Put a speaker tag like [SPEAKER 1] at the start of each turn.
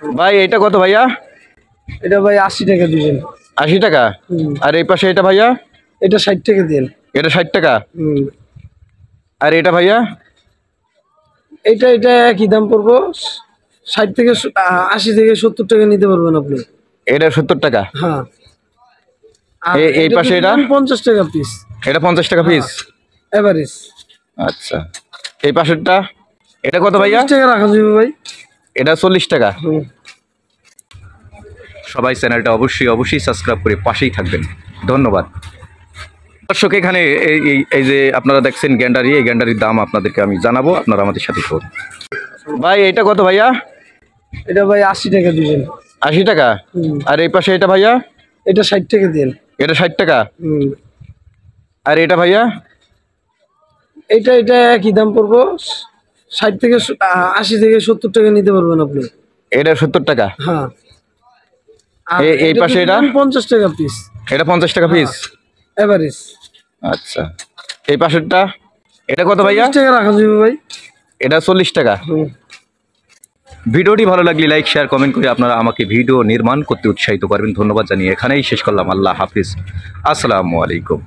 [SPEAKER 1] ভাই এটা কত ভাইয়া?
[SPEAKER 2] এটা ভাই 80 টাকা দিবেন।
[SPEAKER 1] 80 টাকা। আর এই পাশে এটা ভাইয়া?
[SPEAKER 2] এটা 60 টাকা দিন।
[SPEAKER 1] এটা 60 টাকা। আর এটা ভাইয়া?
[SPEAKER 2] এটা একই দাম পড়বো। 60 থেকে 80 থেকে 70 টাকা নিতে পারবেন আপনি।
[SPEAKER 1] এটা 70 টাকা।
[SPEAKER 2] হ্যাঁ।
[SPEAKER 1] এই পাশে এটা
[SPEAKER 2] 50 টাকা পিস।
[SPEAKER 1] এটা 50 টাকা পিস
[SPEAKER 2] এভারেজ।
[SPEAKER 1] আচ্ছা, এই পাশেরটা এটা কত ভাইয়া?
[SPEAKER 2] 40 টাকা রাখা যাবে ভাই।
[SPEAKER 1] এটা 40 টাকা। সবাই চ্যানেলটা অবশ্যই সাবস্ক্রাইব করে পাশেই থাকবেন। ধন্যবাদ দর্শক। এখানে এই যে আপনারা দেখছেন গ্যান্ডারি, এই গ্যান্ডারির দাম আপনাদেরকে আমি জানাবো, আপনারা আমাদের সাথে থাকুন। ভাই এটা কত ভাইয়া?
[SPEAKER 2] এটা ভাই 80 টাকা দিবেন।
[SPEAKER 1] 80 টাকা। আর এই পাশে এটা ভাইয়া?
[SPEAKER 2] এটা 60 টাকা দিন।
[SPEAKER 1] এটা 60 টাকা। আর এটা ভাইয়া?
[SPEAKER 2] এটা একই দাম পড়বো। 60 থেকে 80 থেকে 70 টাকা নিতে পারবেন আপনি।
[SPEAKER 1] এটা 70 টাকা।
[SPEAKER 2] হ্যাঁ।
[SPEAKER 1] এই পাশে এটা
[SPEAKER 2] 50 টাকা পিস।
[SPEAKER 1] এটা 50 টাকা পিস
[SPEAKER 2] এভারেজ।
[SPEAKER 1] আচ্ছা, এই পাশেরটা এটা কত ভাইয়া?
[SPEAKER 2] 40 টাকা রাখা যাবে ভাই।
[SPEAKER 1] এটা 40 টাকা। ভিডিওটি ভালো লাগলে লাইক শেয়ার কমেন্ট করে আপনারা আমাকে ভিডিও নির্মাণ করতে উৎসাহিত করবেন। ধন্যবাদ জানিয়ে এখানেই শেষ করলাম। আল্লাহ হাফিজ, আসসালামু আলাইকুম।